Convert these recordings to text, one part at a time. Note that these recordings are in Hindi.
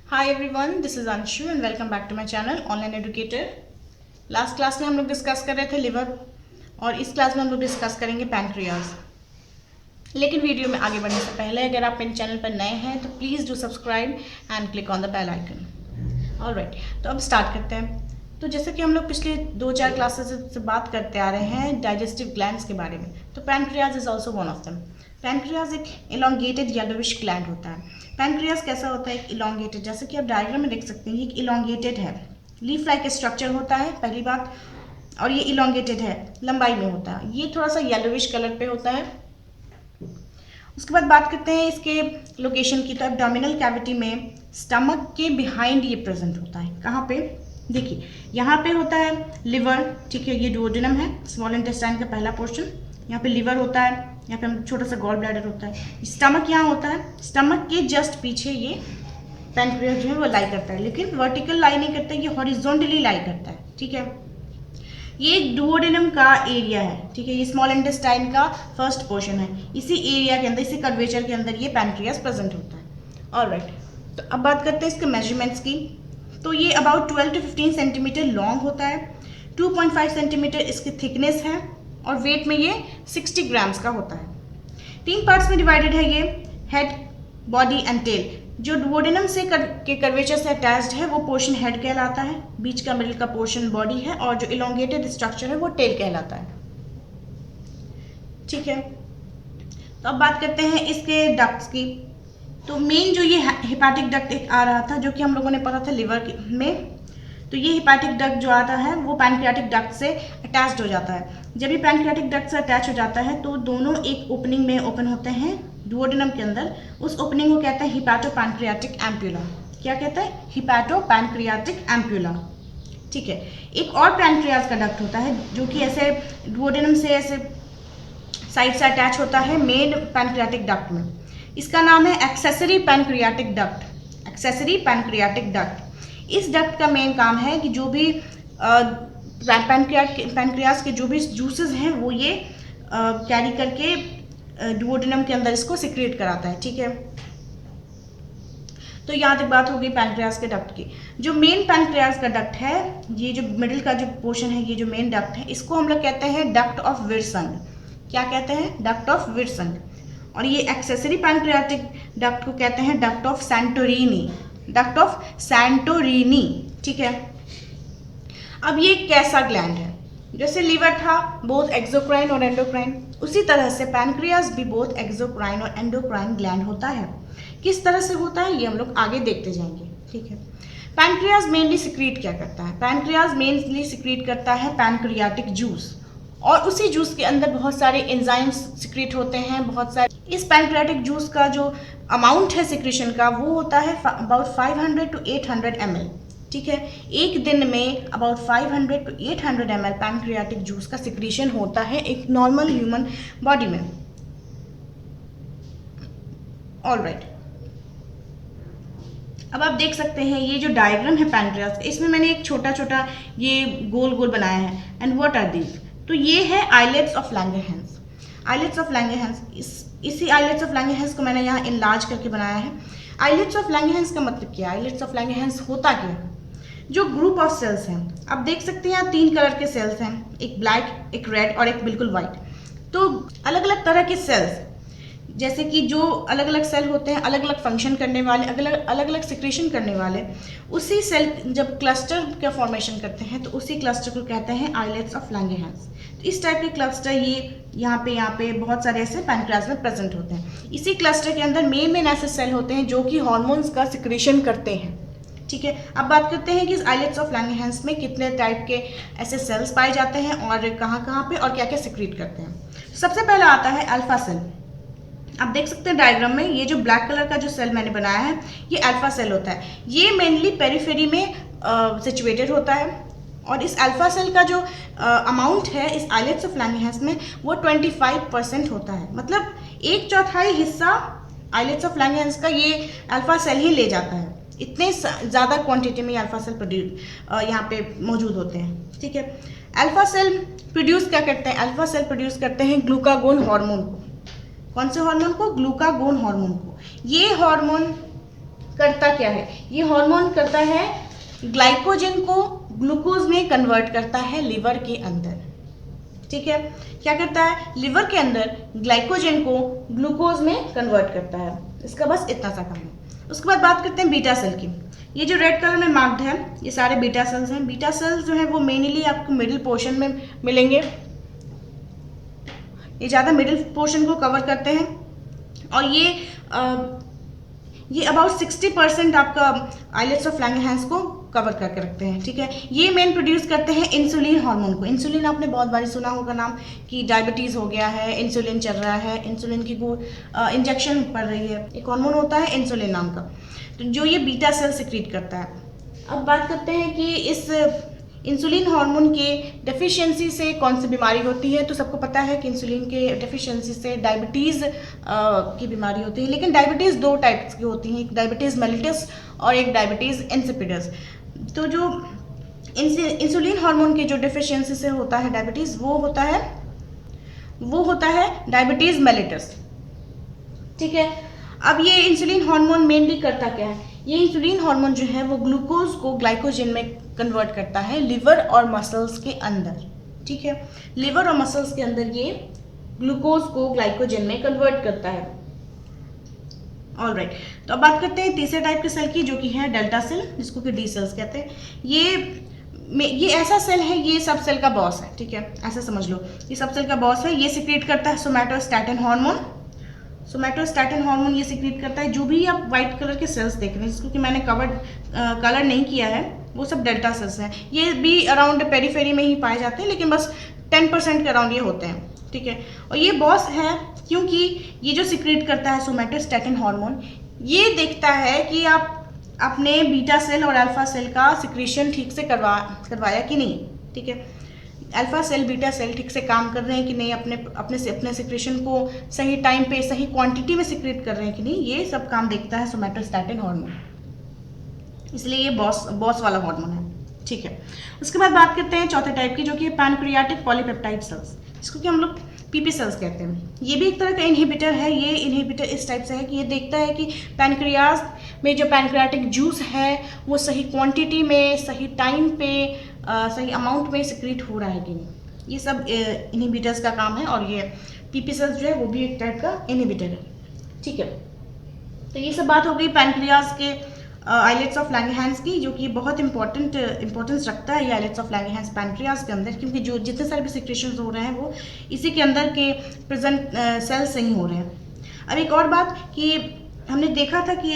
Hi everyone, this is Anshu and welcome back to my channel online educator. Last class में हम लोग डिस्कस कर रहे थे लिवर और इस क्लास में हम लोग डिस्कस करेंगे पैनक्रियाज। लेकिन वीडियो में आगे बढ़ने से पहले अगर आप मेरे चैनल पर नए हैं तो please do subscribe and click on the bell icon. Alright, तो अब स्टार्ट करते हैं। तो जैसे कि हम लोग पिछले 2-4 क्लासेस से बात करते आ रहे हैं डाइजेस्टिव ग्लैंड्स के बारे में, तो pancreas is also one of them. Pancreas एक इलोंगेटेड येलोविश ग्लैंड होता है। पैनक्रियाज कैसा होता है? एक इलोंगेटेड, जैसे कि आप डायग्राम में देख सकते हैं, ये इलोंगेटेड है, लीफ लाइक स्ट्रक्चर होता है पहली बात, और ये इलोंगेटेड है, लंबाई में होता है, ये थोड़ा सा येलोविश कलर पे होता है। उसके बाद बात करते हैं इसके लोकेशन की, तो एब्डोमिनल कैविटी में स्टमक के बिहाइंड ये प्रेजेंट होता है। कहाँ पे? देखिए यहाँ पे होता है लिवर, ठीक है, ये डुओडेनम है, स्मॉल इंटेस्टाइन का पहला पोर्शन। यहाँ पे लिवर होता है, यहाँ पे छोटा सा गॉल ब्लैडर होता है। स्टमक यहाँ होता है, स्टमक के जस्ट पीछे ये पैनक्रियाज जो है वो लाई करता है, लेकिन वर्टिकल लाई नहीं करता है, ये हॉरिजॉन्टली लाई करता है, ठीक है। ये डुओडेनम का एरिया है, ठीक है, ये स्मॉल इंटेस्टाइन का फर्स्ट पोर्शन है। इसी एरिया के अंदर, इसी कर्वेचर के अंदर ये पैनक्रियाज प्रेजेंट होता है। ऑलराइट, तो अब बात करते हैं इसके मेजरमेंट्स की। तो ये अबाउट 12 to 15 सेंटीमीटर लॉन्ग होता है, 2.5 सेंटीमीटर इसकी थिकनेस है, और वेट में ये 60 ग्राम्स का होता है। 3 पार्ट्स में डिवाइडेड है ये, हेड, बॉडी एंड टेल। जो डुओडेनम से के कर्वेचर से अटैच्ड है वो पोर्शन हेड कहलाता है, बीच का मिडिल का पोर्शन बॉडी है, और जो इलोंगेटेड स्ट्रक्चर है वो टेल कहलाता है, ठीक है। तो अब बात करते हैं इसके डक्ट्स की। तो मेन जो ये हेपेटिक डक्ट एक आ रहा था, जो कि हम लोगों ने पढ़ा था लिवर में, तो ये हेपेटिक डक्ट जो आता है वो पैनक्रियाटिक डक्ट से अटैच्ड हो जाता है। जब ये पैनक्रियाटिक डक्ट से अटैच हो जाता है तो दोनों एक ओपनिंग में ओपन होते हैं डुओडेनम के अंदर। उस ओपनिंग को कहते हैं हिपैटोपैनक्रियाटिक एम्प्यूला। क्या कहते हैं? हिपैटोपैनक्रियाटिक एम्प्यूला, ठीक है। एक और पैनक्रियाज का डक्ट होता है जो कि ऐसे डुओडेनम से ऐसे साइड से अटैच होता है मेन पैनक्रियाटिक डक्ट में। इसका नाम है accessory pancreatic duct. Accessory pancreatic duct, इस डक्ट का मेन काम है कि जो भी पैनक्रियाज के जो भी जूसेस हैं वो ये कैरी करके डुओडेनम के अंदर इसको सिक्रेट कराता है, ठीक है। तो यहाँ तक बात हो गई पैनक्रियाज के डक्ट की। जो मेन पैनक्रियाज का डक्ट है, ये जो मिडिल का जो पोर्शन है, ये जो मेन डक्ट है, इसको हम लोग कहते हैं डक्ट ऑफ विर्सन। क्या कहते हैं? Duct of Wirsung. और ये एक्सेसरी पैनक्रियाटिक डक्ट को कहते हैं duct of Santorini. Duct of Santorini, ठीक है। अब ये कैसा ग्लैंड है? जैसे लिवर था बोथ एक्सोक्राइन और एंडोक्राइन, उसी तरह से पैनक्रियाज भी बोथ एक्सोक्राइन और एंडोक्राइन ग्लैंड होता है। किस तरह से होता है ये हम लोग आगे देखते जाएंगे, ठीक है। पैनक्रियाज मेनली सिक्रीट क्या करता है? पैनक्रियाज मेनली सिक्रीट करता है पैनक्रियाटिक जूस, और उसी जूस के अंदर बहुत सारे एंजाइम्स सिक्रीट होते हैं, बहुत सारे। इस पैनक्रियाटिक जूस का जो अमाउंट है सिक्रीशन का वो होता है अबाउट 500 to 800 ml, ठीक है। एक दिन में about 500 to 800 ml pancreatic juice का सिक्रीशन होता है एक नॉर्मल ह्यूमन बॉडी में। ऑलराइट, अब आप देख सकते हैं ये जो डायग्राम है पैनक्रियाज, इसमें मैंने एक छोटा छोटा ये गोल गोल बनाया है। And what are these? तो ये है islets of Langerhans. Islets of Langerhans, इसी आइलेट्स ऑफ लैंगरहैंस को मैंने यहाँ इनलार्ज करके बनाया है। आइलेट्स ऑफ लैंगरहैंस का मतलब क्या है? आइलेट्स ऑफ लैंगरहैंस होता क्या है? जो ग्रुप ऑफ सेल्स हैं, आप देख सकते हैं यहाँ 3 कलर के सेल्स हैं, एक ब्लैक, एक रेड और एक बिल्कुल वाइट। तो अलग अलग तरह के सेल्स, जैसे कि जो अलग अलग सेल होते हैं, अलग अलग फंक्शन करने वाले, अलग अलग सिक्रेशन करने वाले, उसी सेल जब क्लस्टर का फॉर्मेशन करते हैं तो उसी क्लस्टर को कहते हैं आइलेट्स ऑफ लैंगरहैंस। तो इस टाइप के क्लस्टर ये यहाँ पे बहुत सारे ऐसे पैनक्रियाज में प्रेजेंट होते हैं। इसी क्लस्टर के अंदर मेन ऐसे सेल होते हैं जो कि हार्मोन्स का सिक्रेशन करते हैं, ठीक है। अब बात करते हैं कि इस आइलेट्स ऑफ लैंगरहैंस में कितने टाइप के ऐसे सेल्स पाए जाते हैं और कहाँ कहाँ पे और क्या क्या सिक्रीट करते हैं। सबसे पहला आता है अल्फा सेल। आप देख सकते हैं डायग्राम में ये जो ब्लैक कलर का जो सेल मैंने बनाया है ये अल्फा सेल होता है। ये मेनली पेरिफेरी में सिचुएटेड होता है, और इस अल्फा सेल का जो अमाउंट है इस आइलेट्स ऑफ लैंगरहैंस में वो 25% होता है। मतलब 1/4 हिस्सा आइलेट्स ऑफ लैंगरहैंस का ये अल्फा सेल ही ले जाता है। इतने ज़्यादा क्वांटिटी में अल्फा सेल यहाँ पे मौजूद होते हैं, ठीक है। अल्फा सेल प्रोड्यूस क्या करते हैं? अल्फा सेल प्रोड्यूस करते हैं ग्लूकागोन हार्मोन को। कौन से हार्मोन को? ग्लूकागोन हार्मोन को। ये हार्मोन करता क्या है, ये हार्मोन करता है ग्लाइकोजन को ग्लूकोज में कन्वर्ट करता है लिवर के अंदर। ठीक है, क्या करता है, लिवर के अंदर ग्लाइकोजन को ग्लूकोज में कन्वर्ट करता है। इसका बस इतना सा काम है। उसके बाद बात करते हैं बीटा सेल की। ये जो रेड कलर में मार्क्ड है ये सारे बीटा सेल्स हैं। बीटा सेल्स जो है वो मेनली आपको मिडिल पोर्शन में मिलेंगे, ये ज़्यादा मिडिल पोर्शन को कवर करते हैं और ये अबाउट 60% आपका आइलेट्स ऑफ लैंगरहैंस को कवर करके रखते हैं। ठीक है, ये मेन प्रोड्यूस करते हैं इंसुलिन हार्मोन को। इंसुलिन आपने बहुत बार सुना होगा नाम कि डायबिटीज़ हो गया है, इंसुलिन चल रहा है, इंसुलिन की इंजेक्शन पड़ रही है, एक हार्मोन होता है इंसुलिन नाम का, तो जो ये बीटा सेल सिक्रीट करता है। अब बात करते हैं कि इस इंसुलिन हार्मोन के डेफिशिएंसी से कौन सी बीमारी होती है। तो सबको पता है कि इंसुलिन के डेफिशिएंसी से डायबिटीज़ की बीमारी होती है, लेकिन डायबिटीज़ दो टाइप्स की होती हैं, एक डायबिटीज़ मेलिटस और एक डायबिटीज़ इंसिपिडस। तो जो इंसुलिन हार्मोन के जो डेफिशिएंसी से होता है डायबिटीज़, वो होता है डायबिटीज़ मेलिटस। ठीक है, अब ये इंसुलिन हार्मोन मेनली करता क्या है, ये इंसुलिन हार्मोन जो है वो ग्लूकोज को ग्लाइकोजन में कन्वर्ट करता है लिवर और मसल्स के अंदर। ठीक है, लिवर और मसल्स के अंदर ये ग्लूकोज को ग्लाइकोजन में कन्वर्ट करता है। ऑलराइट, तो अब बात करते हैं तीसरे टाइप के सेल की, जो कि है डेल्टा सेल, जिसको कि डी सेल्स कहते हैं। ये ऐसा सेल है, ये सब सेल का बॉस है। ठीक है, ऐसा समझ लो, ये सब सेल का बॉस है। ये सिक्रीट करता है सोमैटोस्टैटिन हार्मोन। सोमैटोस्टैटिन हार्मोन ये सिक्रीट करता है। जो भी आप व्हाइट कलर के सेल्स देख रहे हैं, जिसको कि मैंने कलर नहीं किया है, वो सब डेल्टा सेल्स हैं। ये भी अराउंड पेरीफेरी में ही पाए जाते हैं, लेकिन बस 10% के अराउंड ये होते हैं। ठीक है, और ये बॉस है क्योंकि ये जो सिक्रीट करता है सोमैटोस्टैटिन हार्मोन, ये देखता है कि आप अपने बीटा सेल और अल्फा सेल का सिक्रीशन ठीक से करवाया कि नहीं। ठीक है, अल्फा सेल बीटा सेल ठीक से काम कर रहे हैं कि नहीं, अपने सिक्रीशन को सही टाइम पे सही क्वांटिटी में सिक्रीट कर रहे हैं कि नहीं, ये सब काम देखता है सोमैटोस्टैटिन हार्मोन, इसलिए ये बॉस वाला हार्मोन है। ठीक है, उसके बाद बात करते हैं चौथे टाइप की, जो कि पैनक्रियाटिक पॉलीपेप्टाइड सेल्स, जिसको कि हम लोग पीपी सेल्स कहते हैं। ये भी एक तरह का इनहिबिटर है। ये इनहिबिटर इस टाइप से है कि ये देखता है कि पैनक्रियाज में जो पैनक्रियाटिक जूस है वो सही क्वांटिटी में, सही टाइम पे, सही अमाउंट में सिक्रीट हो रहा है कि नहीं। ये सब इनहिबिटर्स का काम है, और ये पीपी सेल्स जो है वो भी एक टाइप का इनहिबिटर है। ठीक है, तो ये सब बात हो गई पैनक्रियाज के आइलेट्स ऑफ लैंगरहैंस की, जो कि बहुत इंपॉर्टेंस रखता है ये आइलेट्स ऑफ लैंगरहैंस पैनक्रियाज के अंदर, क्योंकि जो जितने सारे भी सिक्रेशंस हो रहे हैं वो इसी के अंदर के प्रेजेंट सेल्स से ही हो रहे हैं। अब एक और बात कि हमने देखा था कि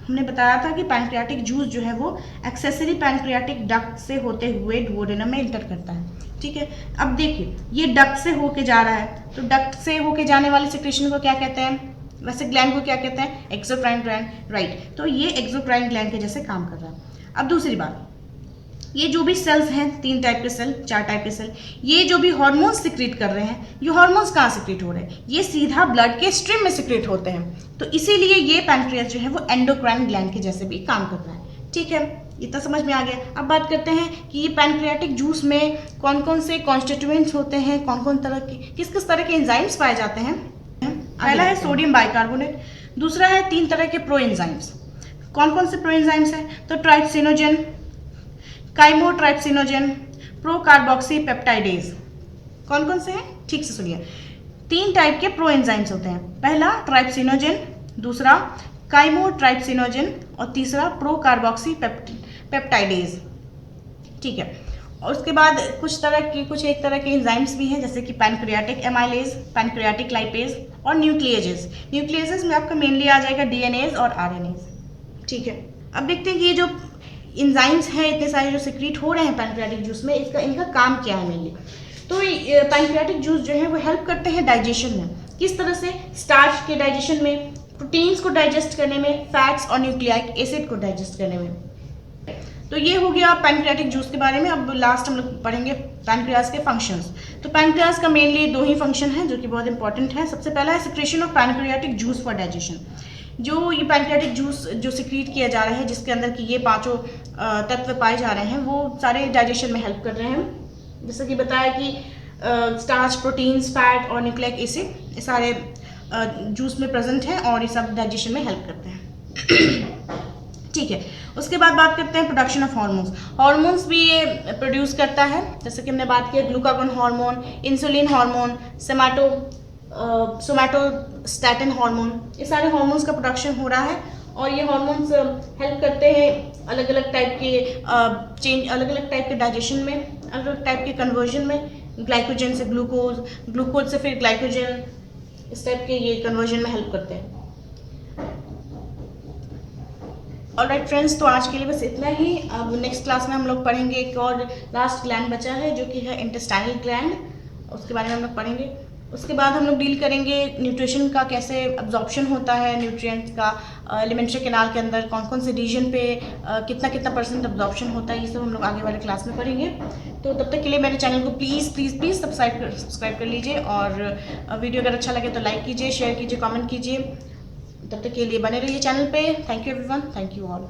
हमने बताया था कि पैनक्रियाटिक जूस जो है वो एक्सेसरी पैनक्रियाटिक डक्ट से होते हुए डुओडेनम में इंटर करता है। ठीक है, अब देखिए ये डक्ट से होके जा रहा है, तो डक्ट से होके जाने वाले सिक्रेशन को क्या कहते हैं, वैसे ग्लैंड को क्या कहते हैं, एक्सोक्राइन ग्लैंड, राइट। तो ये एक्सोक्राइन ग्लैंड के जैसे काम कर रहा है। अब दूसरी बात, ये जो भी सेल्स हैं, 3 टाइप के सेल, 4 टाइप के सेल, ये जो भी हार्मोन्स सिक्रीट कर रहे हैं, ये हार्मोन्स कहाँ सिक्रीट हो रहे हैं, ये सीधा ब्लड के स्ट्रीम में सिक्रीट होते हैं। तो इसीलिए ये पैनक्रियास जो है वो एंडोक्राइन ग्लैंड के जैसे भी काम कर रहा है। ठीक है, इतना समझ में आ गया। अब बात करते हैं कि ये पैनक्रियाटिक जूस में कौन कौन से कॉन्स्टिट्यूएंट्स होते हैं, कौन कौन तरह के किस तरह के एंजाइम्स पाए जाते हैं। पहला है सोडियम बाइकार्बोनेट, दूसरा है 3 तरह के प्रो एंजाइम्स। कौन कौन से प्रो एंजाइम्स हैं, तो ट्राइप्सिनोजन, काइमोट्राइप्सिनोजन, प्रो कार्बोक्सी पेप्टाइडेज। कौन कौन से हैं, ठीक से सुनिए। 3 टाइप के प्रो एंजाइम्स होते हैं, पहला ट्राइप्सिनोजन, दूसरा काइमोट्राइप्सिनोजन और तीसरा प्रो कार्बोक्सी पेप्टाइडेज। ठीक है, और उसके बाद कुछ एक तरह के एंजाइम्स भी हैं, जैसे कि पैनक्रियाटिक एमाइलेज, पैनक्रियाटिक लाइपेज और न्यूक्लिएजेस। न्यूक्लिएजेस में आपका मेनली आ जाएगा डीएनएज और आरएनएज। ठीक है, अब देखते हैं कि ये जो एंजाइम्स हैं इतने सारे जो सिक्रीट हो रहे हैं पैनक्रियाटिक जूस में, इनका काम क्या है मेनली। तो पैनक्रियाटिक जूस जो है वो हेल्प करते हैं डाइजेशन में। किस तरह से, स्टार्च के डाइजेशन में, प्रोटीन्स को डाइजेस्ट करने में, फैट्स और न्यूक्लिक एसिड को डाइजेस्ट करने में। तो ये हो गया पैनक्रियाटिक जूस के बारे में। अब लास्ट हम लोग पढ़ेंगे पैनक्रियाज के फंक्शंस। तो पैनक्रियाज का मेनली 2 ही फंक्शन है जो कि बहुत इंपॉर्टेंट है। सबसे पहला है secretion of pancreatic juice for digestion. जो ये पैनक्रियाटिक जूस जो सिक्रीट किया जा रहा है, जिसके अंदर की ये 5 तत्व पाए जा रहे हैं, वो सारे डाइजेशन में हेल्प कर रहे हैं। जैसे कि बताया कि स्टार्च, प्रोटीन्स, फैट और न्यूक्लिक एसिड ये सारे जूस में प्रेजेंट हैं और ये सब डाइजेशन में हेल्प करते हैं। ठीक है। उसके बाद बात करते हैं प्रोडक्शन ऑफ हार्मोन्स। हार्मोन्स भी ये प्रोड्यूस करता है, जैसे कि हमने बात की glucagon hormone, insulin hormone, somatostatin hormone, ये सारे हार्मोन्स का प्रोडक्शन हो रहा है। और ये हार्मोन्स हेल्प करते हैं अलग अलग टाइप के अलग अलग टाइप के डाइजेशन में, अलग अलग टाइप के कन्वर्जन में, ग्लाइकोजन से ग्लूकोज, ग्लूकोज से फिर ग्लाइकोजन, इस टाइप के ये कन्वर्जन में हेल्प करते हैं। ऑलराइट फ्रेंड्स, तो आज के लिए बस इतना ही। अब नेक्स्ट क्लास में हम लोग पढ़ेंगे एक और लास्ट ग्लैंड बचा है जो कि है इंटेस्टाइनल ग्लैंड, उसके बारे में हम लोग पढ़ेंगे। उसके बाद हम लोग डील करेंगे न्यूट्रिशन का, कैसे अब्जॉर्प्शन होता है न्यूट्रिएंट्स का एलिमेंट्री कैनाल के अंदर, कौन कौन से रीजन पे कितना कितना % अब्जॉर्प्शन होता है, ये सब हम लोग आगे वाले क्लास में पढ़ेंगे। तो तब तक के लिए मेरे चैनल को प्लीज़ प्लीज़ प्लीज़ सब्सक्राइब कर लीजिए, और वीडियो अगर अच्छा लगे तो लाइक कीजिए, शेयर कीजिए, कमेंट कीजिए। तब तक के लिए बने रहिए चैनल पे। Thank you everyone, thank you all.